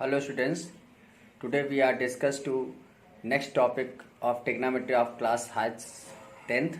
Hello students, today we are discuss to next topic of trigonometry of class 10th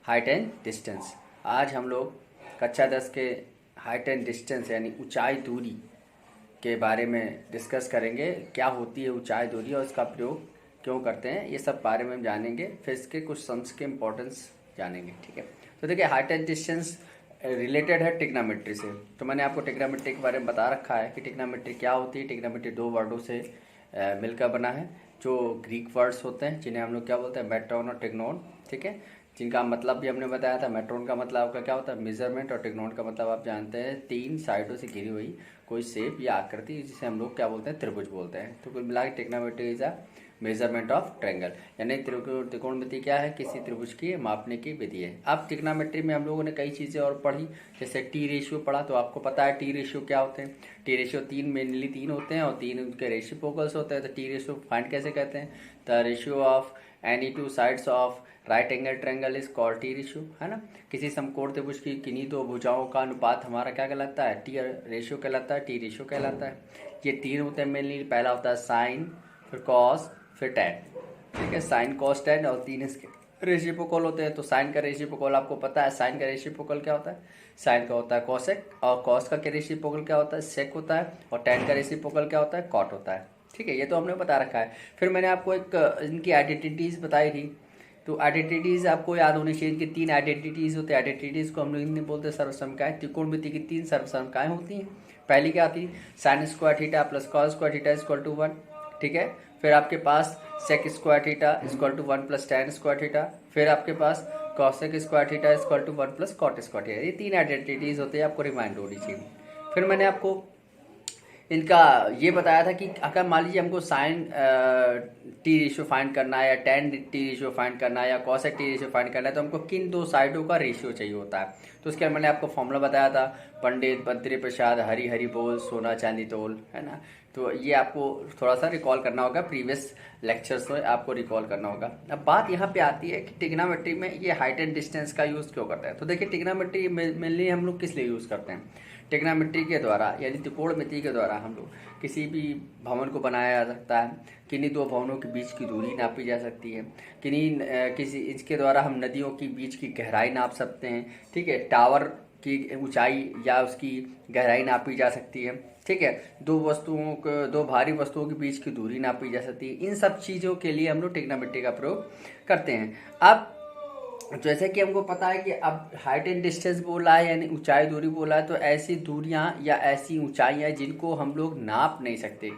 height and distance। आज हम लोग कक्षा 10 के height and distance यानी ऊंचाई दूरी के बारे में डिस्कस करेंगे। क्या होती है ऊंचाई दूरी और इसका प्रयोग क्यों करते हैं, ये सब बारे में हम जानेंगे। फिर इसके कुछ सम्स के इम्पोर्टेंस जानेंगे। ठीक है, तो देखिए हाइट एंड डिस्टेंस रिलेटेड है टिग्नामेट्री से। तो मैंने आपको टिग्नामेट्री के बारे में बता रखा है कि टिग्नामेट्री क्या होती है। टिग्नामेट्री दो वर्डों से मिलकर बना है, जो ग्रीक वर्ड्स होते हैं जिन्हें हम लोग क्या बोलते हैं, मेट्रोन और टिग्नोन। ठीक है, जिनका मतलब भी हमने बताया था। मेट्रोन का मतलब आपका क्या होता है, मेजरमेंट, और टिग्नोन का मतलब आप जानते हैं तीन साइडों से घिरी हुई कोई शेप या आकृति, जिसे हम लोग क्या बोलते हैं, त्रिभुज बोलते हैं। तो कुल मिला के trigonometry is a measurement of triangle, यानी त्रिकोणमिति क्या है, किसी त्रिभुज की मापने की विधि है। अब ट्रिग्नोमेट्री में हम लोगों ने कई चीज़ें और पढ़ी, जैसे टी रेशियो पढ़ा। तो आपको पता है टी रेशियो क्या होते हैं। टी रेशियो मेनली तीन होते हैं और तीन उनके रेसिप्रोकल्स होते हैं। तो टी रेशियो फाइंड कैसे कहते हैं, the ratio of any two sides of right angle triangle is called T ratio, है ना। किसी समकोण त्रिभुज की किन्हीं दो भुजाओं का अनुपात हमारा क्या कहलाता है, टी रेशियो कहलाता है, टी रेशियो कहलाता है। ये तीन होते हैं मेनली। पहला होता है साइन, फिर कॉस, फिर टैन। ठीक है, साइन कॉस टैन, और तीन इसके रेसिप्रोकल होते हैं। तो साइन का रेसिप्रोकल आपको पता है, साइन का रेसिप्रोकल क्या होता है, साइन का होता है कॉसेक, और कॉस का रेसिप्रोकल क्या होता है, सेक होता है, और टैन का रेसिप्रोकल क्या होता है, कॉट होता है। ठीक है, ये तो हमने बता रखा है। फिर मैंने आपको एक इनकी आइडेंटिटीज बताई थी। तो आइडेंटिटीज आपको याद होनी चाहिए कि तीन आइडेंटिटीज होते हैं। आइडेंटिटीज को हम लोग हिंदी में बोलते हैं सर्वसमकाएं। त्रिकोणमिति की तीन सर्वसमकाएं होती हैं। पहली क्या आती है, sine square theta plus cos square theta equal to 1। ठीक है, फिर आपके पास sec square theta equal to 1 plus tan square theta. फिर आपके पास cosec square theta equal to 1 plus cot square theta. ये तीन आइडेंटिटीज होती है, आपको रिमाइंड होनी चाहिए। फिर मैंने आपको इनका ये बताया था कि अगर मान लीजिए हमको साइन टी रेशियो फाइंड करना है, या टैन टी रेशियो फाइंड करना है, या कॉसेक टी रेशियो फाइंड करना है, तो हमको किन दो साइडों का रेशियो चाहिए होता है। तो उसके मैंने आपको फॉर्मूला बताया था, पंडित बद्री प्रसाद हरी हरी बोल सोना चांदी तोल, है ना। तो ये आपको थोड़ा सा रिकॉल करना होगा, प्रीवियस लेक्चर्स में आपको रिकॉल करना होगा। अब बात यहाँ पे आती है कि ट्रिग्नोमेट्री में ये हाइट एंड डिस्टेंस का यूज़ क्यों करते हैं। तो देखिए ट्रिग्नोमेट्री मेनली हम लोग किस लिए यूज़ करते हैं, ट्रिग्नोमेट्री के द्वारा यानी त्रिकोणमिति के द्वारा हम लोग किसी भी भवन को बनाया जा सकता है। किन्हीं दो भवनों के बीच की दूरी नापी जा सकती है। किसी इसके द्वारा हम नदियों के बीच की गहराई नाप सकते हैं। ठीक है, टावर की ऊंचाई या उसकी गहराई नापी जा सकती है। ठीक है, दो भारी वस्तुओं के बीच की दूरी नापी जा सकती है। इन सब चीज़ों के लिए हम लोग ट्रिग्नोमेट्री का प्रयोग करते हैं। अब जैसे कि हमको पता है कि अब हाइट एंड डिस्टेंस बोला है यानी ऊंचाई दूरी बोला है, तो ऐसी दूरियां या ऐसी ऊंचाइयां जिनको हम लोग नाप नहीं सकते,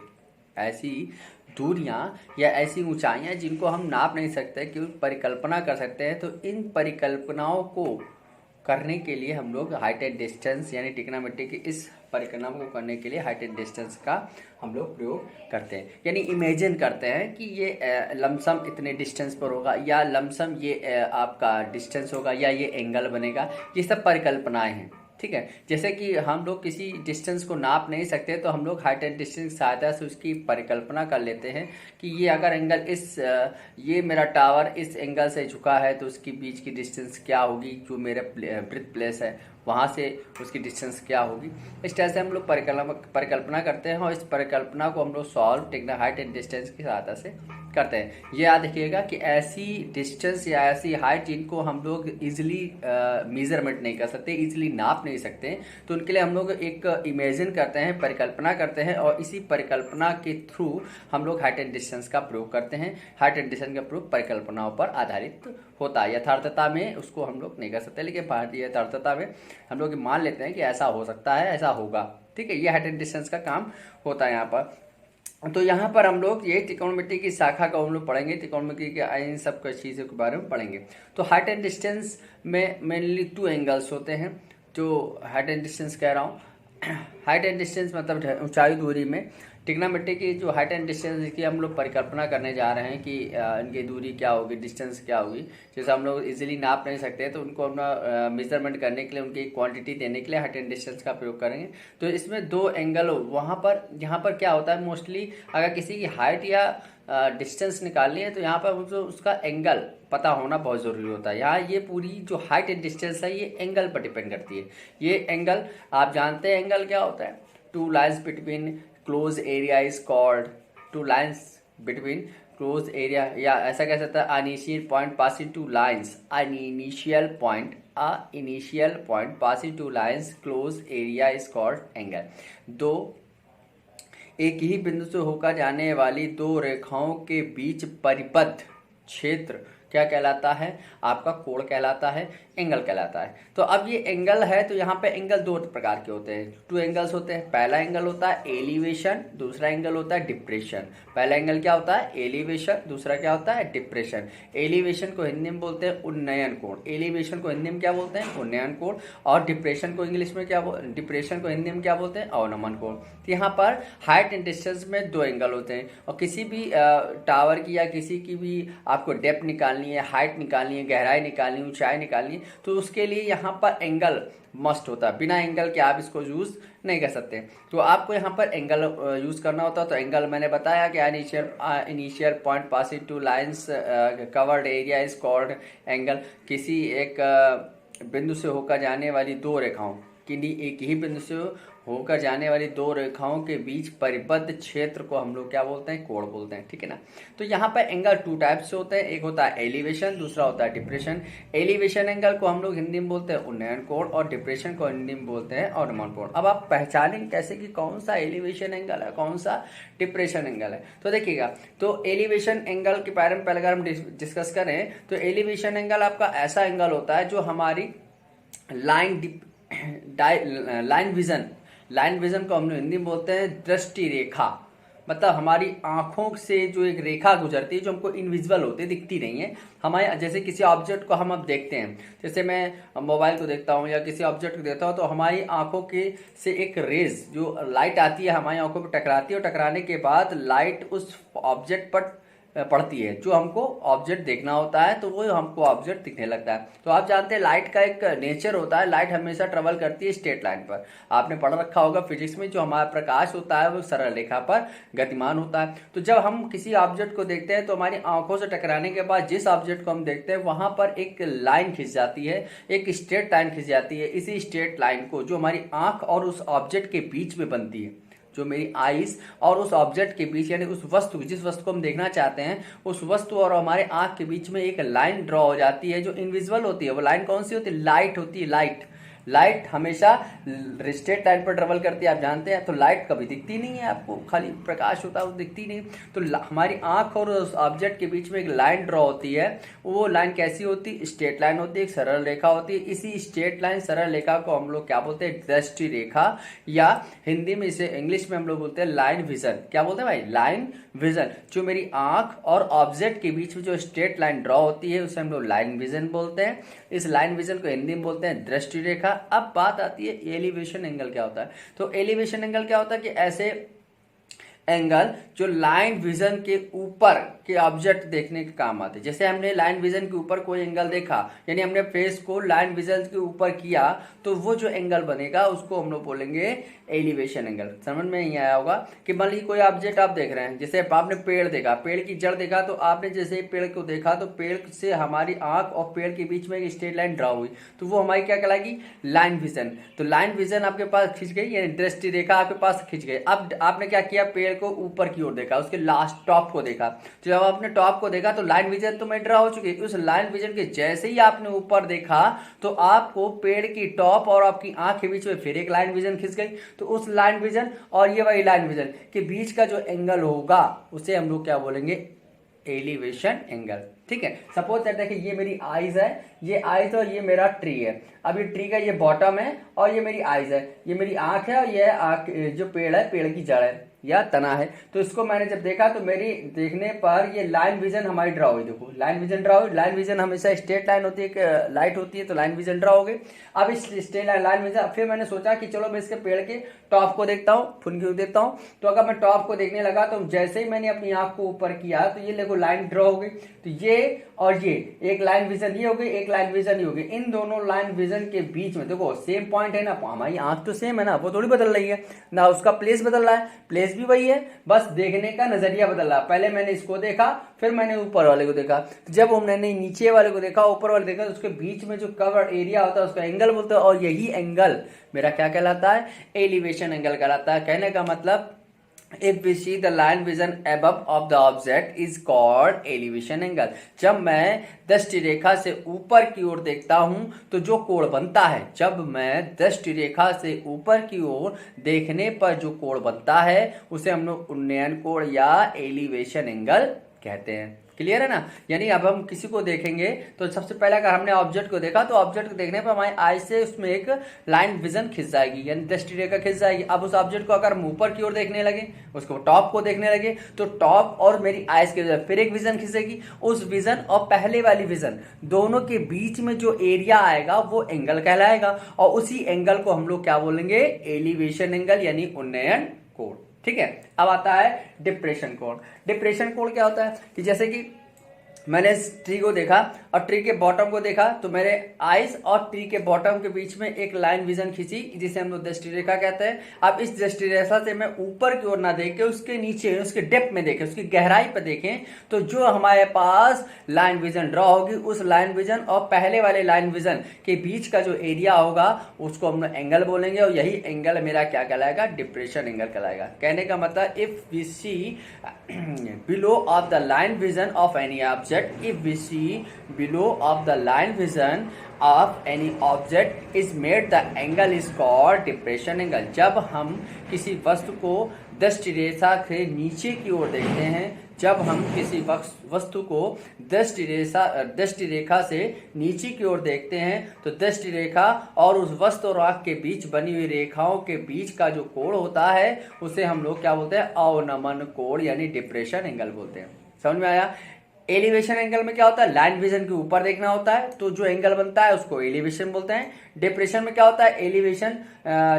ऐसी दूरियां या ऐसी ऊंचाइयां जिनको हम नाप नहीं सकते, केवल परिकल्पना कर सकते हैं। तो इन परिकल्पनाओं को करने के लिए हम लोग हाइट एंड डिस्टेंस यानी ट्रिग्नोमेट्री की इस परिक्रमा को करने के लिए हाइट एंड डिस्टेंस का हम लोग प्रयोग करते हैं। यानी इमेजिन करते हैं कि ये लमसम इतने डिस्टेंस पर होगा, या लमसम ये आपका डिस्टेंस होगा, या ये एंगल बनेगा। ये सब परिकल्पनाएं हैं। ठीक है, जैसे कि हम लोग किसी डिस्टेंस को नाप नहीं सकते, तो हम लोग हाइट एंड डिस्टेंस की सहायता से उसकी परिकल्पना कर लेते हैं कि ये अगर एंगल ये मेरा टावर इस एंगल से झुका है, तो उसकी बीच की डिस्टेंस क्या होगी, जो मेरा ब्रिथ प्लेस है वहाँ से उसकी डिस्टेंस क्या होगी। इस तरह से हम लोग परिकल्पना करते हैं, और इस परिकल्पना को हम लोग सॉल्व हाइट एंड डिस्टेंस की सहायता से करते हैं। ये याद रखिएगा कि ऐसी डिस्टेंस या ऐसी हाइट जिनको हम लोग इजीली मेजरमेंट नहीं कर सकते, इजीली नाप नहीं सकते, तो उनके लिए हम लोग एक इमेजिन करते हैं, परिकल्पना करते हैं, और इसी परिकल्पना के थ्रू हम लोग हाइट एंड डिस्टेंस का प्रयोग करते हैं। हाइट एंड डिस्टेंस का प्रयोग परिकल्पनाओं पर आधारित होता है। यथार्थता में उसको हम लोग नहीं कर सकते, लेकिन भारतीय यथार्थता में हम लोग मान लेते हैं कि ऐसा हो सकता है, ऐसा होगा। ठीक है, ये हाइट एंड डिस्टेंस का काम होता है यहाँ पर। तो यहाँ पर हम लोग ये त्रिकोणमिति की शाखा को हम लोग पढ़ेंगे, त्रिकोणमिति के इन सब चीज़ों के बारे में पढ़ेंगे। तो हाइट एंड डिस्टेंस में मेनली 2 एंगल्स होते हैं, जो हाइट एंड डिस्टेंस कह रहा हूँ। हाइट एंड डिस्टेंस मतलब ऊंचाई दूरी में ट्रिग्नोमेट्री की जो हाइट एंड डिस्टेंस की हम लोग परिकल्पना करने जा रहे हैं कि इनकी दूरी क्या होगी, डिस्टेंस क्या होगी। जैसे हम लोग इजीली नाप नहीं सकते, तो उनको हम मेजरमेंट करने के लिए, उनकी क्वांटिटी देने के लिए हाइट एंड डिस्टेंस का प्रयोग करेंगे। तो इसमें 2 एंगल वहाँ पर, यहाँ पर क्या होता है मोस्टली, अगर किसी की हाइट या डिस्टेंस निकालनी है, तो यहाँ पर उसका एंगल पता होना बहुत ज़रूरी होता है। यहाँ ये पूरी जो हाइट एंड डिस्टेंस है ये एंगल पर डिपेंड करती है। ये एंगल आप जानते हैं एंगल क्या होता है, 2 lines between close area is called, two lines between close area, या ऐसा कह सकता है initial point passing two lines, initial point passing two lines close area is called angle. दो एक ही बिंदु से होकर जाने वाली दो रेखाओं के बीच परिबद्ध क्षेत्र क्या कहलाता है? आपका कोण कहलाता है, एंगल कहलाता है। तो अब ये एंगल है, तो यहाँ पे एंगल दो प्रकार के होते हैं, टू एंगल्स होते हैं। पहला एंगल होता है एलिवेशन, दूसरा एंगल होता है डिप्रेशन। पहला एंगल क्या होता है? एलिवेशन, दूसरा क्या होता है? डिप्रेशन। एलिवेशन को हिंदी में बोलते हैं उन्नयन कोण, एलिवेशन को हिंदी में क्या बोलते हैं? उन्नयन कोण। और डिप्रेशन को इंग्लिश में क्या डिप्रेशन को हिंदी में क्या बोलते हैं? अवनमन कोण। तो यहाँ पर हाइट एंड डिस्टेंस में दो एंगल होते हैं, और किसी भी टावर की या किसी की भी आपको डेप्थ निकालनी है, हाइट निकालनी है, गहराई निकालनी है, ऊंचाई निकालनी है, तो उसके लिए यहाँ पर एंगल मस्ट होता है। बिना एंगल के आप इसको यूज नहीं कर सकते। तो आपको यहाँ पर एंगल यूज करना होता है। तो एंगल मैंने बताया कि initial point passing two lines covered area is called angle. किसी एक बिंदु से होकर जाने वाली दो रेखाओं, एक ही बिंदु से होकर जाने वाली दो रेखाओं के बीच परिबद्ध क्षेत्र को हम लोग क्या बोलते हैं? कोण बोलते हैं, ठीक है ना। तो यहाँ पर एंगल टू टाइप से होते हैं, एक होता है एलिवेशन, दूसरा होता है डिप्रेशन। एलिवेशन एंगल को हम लोग हिंदी में बोलते हैं उन्नयन कोण, और डिप्रेशन को हिंदी में बोलते हैं अवनमन कोण। अब आप पहचानेंगे कैसे कि कौन सा एलिवेशन एंगल है, कौन सा डिप्रेशन एंगल है? तो देखिएगा, तो एलिवेशन एंगल के बारे में पहले अगर हम डिस्कस करें, तो एलिवेशन एंगल आपका ऐसा एंगल होता है जो हमारी लाइन विजन को हम लोग हिंदी में बोलते हैं दृष्टि रेखा। मतलब हमारी आंखों से जो एक रेखा गुजरती है, जो हमको इनविजिबल होती है, दिखती नहीं है हमारे। जैसे किसी ऑब्जेक्ट को हम अब देखते हैं, जैसे मैं मोबाइल को देखता हूँ या किसी ऑब्जेक्ट को देखता हूँ, तो हमारी आंखों के से एक रेज जो लाइट आती है हमारी आंखों पर टकराती है, और टकराने के बाद लाइट उस ऑब्जेक्ट पर पड़ती है, जो हमको ऑब्जेक्ट देखना होता है, तो वो हमको ऑब्जेक्ट दिखने लगता है। तो आप जानते हैं लाइट का एक नेचर होता है, लाइट हमेशा ट्रेवल करती है स्ट्रेट लाइन पर। आपने पढ़ रखा होगा फिजिक्स में, जो हमारा प्रकाश होता है वो सरल रेखा पर गतिमान होता है। तो जब हम किसी ऑब्जेक्ट को देखते हैं, तो हमारी आंखों से टकराने के बाद जिस ऑब्जेक्ट को हम देखते हैं वहां पर एक लाइन खिंच जाती है, एक स्ट्रेट लाइन खिंच जाती है। इसी स्ट्रेट लाइन को जो हमारी आंख और उस ऑब्जेक्ट के बीच में बनती है, जो मेरी आईज और उस ऑब्जेक्ट के बीच, यानी उस वस्तु, जिस वस्तु को हम देखना चाहते हैं, उस वस्तु और हमारे आंख के बीच में एक लाइन ड्रॉ हो जाती है जो इनविजिबल होती है। वो लाइन कौन सी होती है? लाइट होती है। लाइट हमेशा स्ट्रेट लाइन पर ट्रेवल करती है, आप जानते हैं। तो लाइट कभी दिखती नहीं है आपको, खाली प्रकाश होता है, वो दिखती नहीं। तो हमारी आंख और उस ऑब्जेक्ट के बीच में एक लाइन ड्रॉ होती है। वो लाइन कैसी होती है? स्ट्रेट लाइन होती है, एक सरल रेखा होती है। इसी स्ट्रेट लाइन सरल रेखा को हम लोग क्या बोलते हैं? दृष्टि रेखा, या हिंदी में इसे इंग्लिश में हम लोग बोलते हैं लाइन विजन। क्या बोलते हैं भाई? Line vision. जो मेरी आंख और ऑब्जेक्ट के बीच में जो स्ट्रेट लाइन ड्रॉ होती है, उसे हम लोग लाइन विजन बोलते हैं। इस लाइन विजन को हिंदी में बोलते हैं दृष्टि रेखा। अब बात आती है एलिवेशन एंगल क्या होता है। तो एलिवेशन एंगल क्या होता है कि ऐसे एंगल जो लाइन विजन के ऊपर के ऑब्जेक्ट देखने के काम आते हैं। जैसे हमने लाइन विजन के ऊपर कोई एंगल देखा, यानी हमने फेस को लाइन विजन के ऊपर किया, तो वो जो एंगल बनेगा उसको हम लोग बोलेंगे एलिवेशन एंगल। समझ में नहीं आया होगा कि मान लीजिए कोई ऑब्जेक्ट आप देख रहे हैं, जैसे आपने पेड़ देखा, पेड़ की जड़ देखा, तो आपने जैसे पेड़ को देखा तो पेड़ से हमारी आंख और पेड़ के बीच में एक स्ट्रेट लाइन ड्रा हुई, तो वो हमारी क्या कहलाएगी? Line vision. तो लाइन विजन आपके पास खिंच गई, यानी दृष्टि रेखा आपके पास खिंच गई। अब आपने क्या किया? पेड़ को ऊपर की ओर देखा, उसके लास्ट टॉप को देखा। तो जब आपने टॉप को देखा तो लाइन विजन तो मैं ड्रा हो चुकी है। उस लाइन विजन के जैसे ही आपने ऊपर देखा, तो आपको पेड़ की टॉप और आपकी आंख के बीच में फिर एक लाइन विजन खिंच गई। तो उस लाइन विजन और ये वही लाइन विजन के बीच का जो एंगल होगा, उसे हम लोग क्या बोलेंगे? Elevation angle. ठीक है। सपोज दैट देखिए, ये मेरी आईज है, ये आईज और ये मेरा ट्री है। अब ये ट्री का ये बॉटम है और ये मेरी आईज है, ये मेरी आंख है और ये आंख जो पेड़ है, पेड़ की जड़ है या तना है। तो इसको मैंने जब देखा तो मेरी देखने पर ये लाइन विजन हमारी ड्रा हुई। देखो लाइन विजन ड्रा हुई। लाइन विजन हमेशा स्ट्रेट लाइन होती है, एक लाइट होती है, तो लाइन विजन ड्रा हो गई। अब इस स्ट्रेट लाइन विजन, फिर मैंने सोचा कि चलो मैं इसके पेड़ के टॉप को देखता हूँ, फुनगी देखता हूँ। तो अगर मैं टॉप को देखने लगा तो जैसे ही मैंने अपनी आंख को ऊपर किया तो ये देखो लाइन ड्रा हो गई। तो ये और ये एक लाइन विजन ये हो गई, एक लाइन विजन ये हो गई। इन दोनों लाइन विजन के बीच में देखो सेम पॉइंट है ना, हमारी आंख तो सेम है ना, वो थोड़ी बदल रही है ना, उसका प्लेस बदल रहा है, प्लेस भी वही है, बस देखने का नजरिया बदल रहा है। पहले मैंने इसको देखा, फिर मैंने ऊपर वाले को देखा। जब हमने नीचे वाले को देखा, ऊपर वाले देखा, तो उसके बीच में जो कवर एरिया होता है उसका एंगल बोलते हैं, और यही एंगल मेरा क्या कहलाता है? एलिवेशन एंगल कहलाता है। कहने का मतलब If we see the line vision above of the object is called elevation angle। जब मैं दृष्टि रेखा से ऊपर की ओर देखता हूं तो जो कोण बनता है, जब मैं दृष्टि रेखा से ऊपर की ओर देखने पर जो कोण बनता है उसे हम लोग उन्नयन कोण या एलिवेशन एंगल कहते हैं। क्लियर है ना। यानी अब हम किसी को देखेंगे तो सबसे पहले अगर हमने ऑब्जेक्ट को देखा तो ऑब्जेक्ट को देखने पर हमारी आई से उसमें एक लाइन विजन खिंच जाएगी, यानी दृष्टि रेखा खिंच जाएगी। अब उस ऑब्जेक्ट को अगर हम ऊपर की ओर देखने लगे, उसको टॉप को देखने लगे, तो टॉप और मेरी आईज के फिर एक विजन खिंचेगी। उस विजन और पहले वाली विजन दोनों के बीच में जो एरिया आएगा वो एंगल कहलाएगा, और उसी एंगल को हम लोग क्या बोलेंगे, एलिवेशन एंगल यानी उन्नयन कोण। ठीक है। अब आता है डिप्रेशन कोण। डिप्रेशन कोण क्या होता है कि जैसे कि मैंने इस ट्री को देखा और ट्री के बॉटम को देखा, तो मेरे आईज और ट्री के बॉटम के बीच में एक लाइन विजन खींची जिसे हम लोग दृष्टि रेखा कहते हैं। अब इस दृष्टि रेखा से मैं ऊपर की ओर ना देख के उसके नीचे, उसके डेप्थ में देखें, उसकी गहराई पर देखें, तो जो हमारे पास लाइन विजन ड्रॉ होगी उस लाइन विजन और पहले वाले लाइन विजन के बीच का जो एरिया होगा उसको हम लोग एंगल बोलेंगे, और यही एंगल मेरा क्या कहलाएगा, डिप्रेशन एंगल कहलाएगा। कहने का मतलब if we see below of the line vision of any object, if we see below of the line vision of any object is made, the angle is called depression angle। जब हम किसी वस्तु को दृष्टि रेखा से नीचे की ओर देखते हैं, जब हम किसी वस्तु को दृष्टि रेखा से नीचे की ओर देखते हैं तो दृष्टि रेखा और उस वस्तु और आंख के बीच बनी हुई रेखाओं के बीच का जो कोण होता है उसे हम लोग क्या बोलते हैं, अवनमन कोण यानी डिप्रेशन एंगल बोलते हैं। समझ में आया। एलिवेशन एंगल में क्या होता है, लाइन विजन के ऊपर देखना होता है तो जो एंगल बनता है उसको एलिवेशन बोलते हैं। डिप्रेशन में क्या होता है,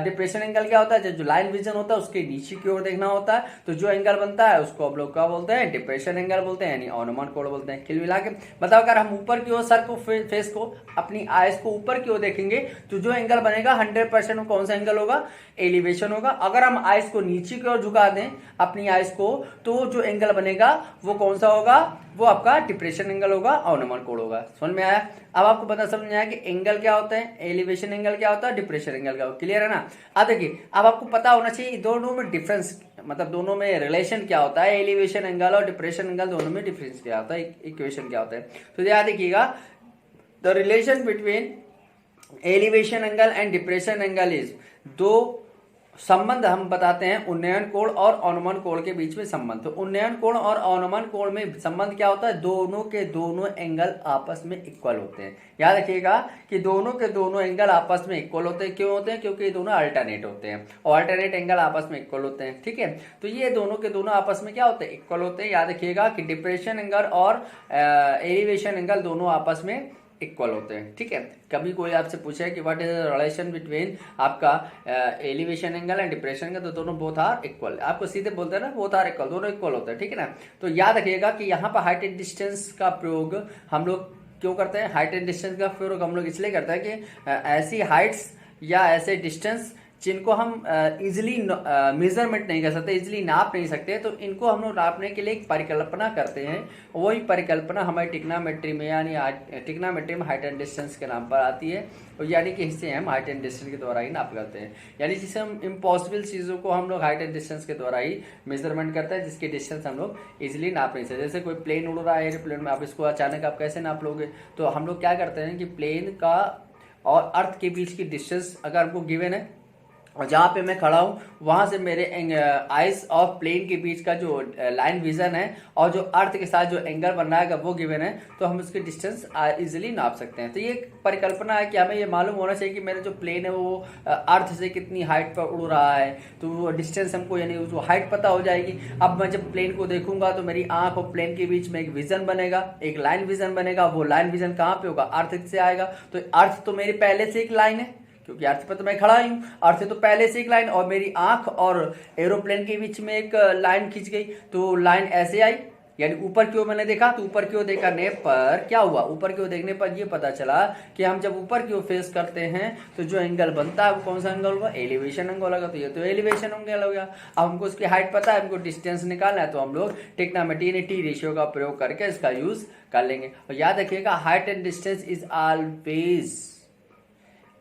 डिप्रेशन एंगल क्या होता है, जो लाइन विजन होता है उसके नीचे की ओर देखना होता है तो जो एंगल बनता है उसको हम लोग क्या बोलते हैं, डिप्रेशन एंगल बोलते हैं यानी अवनमन कोण बोलते हैं। कुल मिला के बताओ, अगर हम ऊपर की ओर सर को, फेस को, अपनी आईज को ऊपर की ओर देखेंगे तो जो एंगल बनेगा 100% कौन सा एंगल होगा, एलिवेशन होगा। अगर हम आईज को नीचे की ओर झुका दें अपनी आईज को तो जो एंगल बनेगा वो कौन सा होगा, वो आपका डिप्रेशन एंगल होगा, अवनमन कोण होगा। समझ में आया। अब आपको पता समझ में आया कि एंगल क्या होता है, एलिवेशन एंगल क्या होता है, डिप्रेशन एंगल क्या होता है। क्लियर है ना। अब देखिए, अब आपको पता होना चाहिए दोनों में डिफरेंस, मतलब दोनों में रिलेशन क्या होता है, एलिवेशन एंगल और डिप्रेशन एंगल दोनों में डिफरेंस क्या होता है, इक्वेशन क्या होता है। तो याद देखिएगा, the relation between elevation angle and depression angle is, दो संबंध हम बताते हैं उन्नयन कोण और अवनमन कोण के बीच में संबंध। तो उन्नयन कोण और अवनमन कोण में संबंध क्या होता है, दोनों के दोनों एंगल आपस में इक्वल होते हैं। याद रखिएगा कि दोनों के दोनों एंगल आपस में इक्वल होते हैं। क्यों होते हैं, क्योंकि ये दोनों अल्टरनेट होते हैं और अल्टरनेट एंगल आपस में इक्वल होते हैं। ठीक है। तो ये दोनों के दोनों आपस में क्या होते हैं, इक्वल होते हैं। याद रखिएगा कि डिप्रेशन एंगल और एलिवेशन एंगल दोनों आपस में इक्वल होते हैं। ठीक है। कभी कोई आपसे पूछे कि what is the relation between आपका elevation angle and depression angle, तो दोनों बोथ आर इक्वल। आपको सीधे बोलते हैं ना, बोथ आर इक्वल, दोनों इक्वल होते हैं। ठीक है ना। तो याद रखिएगा कि यहाँ पर हाइट एंड डिस्टेंस का प्रयोग हम लोग क्यों करते हैं, हाइट एंड डिस्टेंस का प्रयोग हम लोग इसलिए करते हैं कि ऐसी हाइट्स या ऐसे डिस्टेंस जिनको हम इजिली मेजरमेंट नहीं कर सकते, इजिली नाप नहीं सकते, तो इनको हम लोग नापने के लिए एक परिकल्पना करते हैं। वही परिकल्पना हमारी टिग्नोमेट्री में, यानी टिग्नोमेट्री में हाइट एंड डिस्टेंस के नाम पर आती है, और यानी कि इससे हम हाइट एंड डिस्टेंस के द्वारा ही नाप करते हैं। यानी जिसे हम इम्पॉसिबल चीज़ों को हम लोग हाइट एंड डिस्टेंस के द्वारा ही मेजरमेंट करते हैं, जिसकी डिस्टेंस हम लोग इजिली नाप नहीं सकते। जैसे कोई प्लेन उड़ रहा है एयरप्लेन में, आप इसको अचानक आप कैसे नाप लोगे, तो हम लोग क्या करते हैं कि प्लेन का और अर्थ के बीच की डिस्टेंस अगर हमको गिवन है और जहाँ पे मैं खड़ा हूँ वहाँ से मेरे आइस और प्लेन के बीच का जो लाइन विजन है और जो अर्थ के साथ जो एंगल बन रहा है वो गिवन है, तो हम उसकी डिस्टेंस इजीली नाप सकते हैं। तो ये एक परिकल्पना है कि हमें ये मालूम होना चाहिए कि मेरा जो प्लेन है वो अर्थ से कितनी हाइट पर उड़ रहा है, तो वो डिस्टेंस हमको यानी उसको हाइट पता हो जाएगी। अब मैं जब प्लेन को देखूंगा तो मेरी आंख और प्लेन के बीच में एक विजन बनेगा, एक लाइन विजन बनेगा। वो लाइन विजन कहाँ पे होगा, अर्थ से आएगा। तो अर्थ तो मेरी पहले से एक लाइन है, क्योंकि अर्थ पर तो मैं खड़ा ही हूँ, अर्थ तो पहले से एक लाइन, और मेरी आंख और एरोप्लेन के बीच में एक लाइन खींच गई, तो लाइन ऐसे आई, यानी ऊपर की ओर मैंने देखा, तो ऊपर की ओर देखने पर क्या हुआ, ऊपर की ओर देखने पर ये पता चला कि हम जब ऊपर की ओर फेस करते हैं तो जो एंगल बनता है वो कौन सा एंगल होगा, एलिवेशन एंगल होगा। तो ये तो एलिवेशन एंगल हो गया। अब हमको उसकी हाइट पता है, हमको डिस्टेंस निकालना है, तो हम लोग टिग्नोमेट्री यानी टी रेशियो का प्रयोग करके इसका यूज कर लेंगे। और याद रखिएगा height and distance is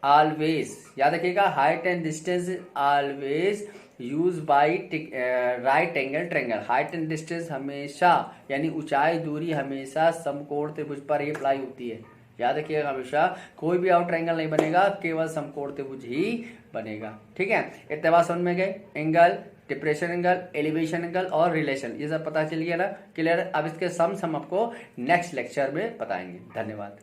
always याद रखिएगा, height and distance is always use by right angle triangle. Height and distance हमेशा यानी ऊंचाई दूरी हमेशा समकोण त्रिभुज पर ही अप्लाई होती है। याद रखिएगा, हमेशा कोई भी आउट ट्रायंगल नहीं बनेगा, केवल समकोण त्रिभुज ही बनेगा। ठीक है, इतने बात समझ में गए। Angle, depression angle, elevation angle और रिलेशन, ये सब पता चल गया ना, क्लियर। अब इसके सम आपको नेक्स्ट लेक्चर में बताएंगे। धन्यवाद।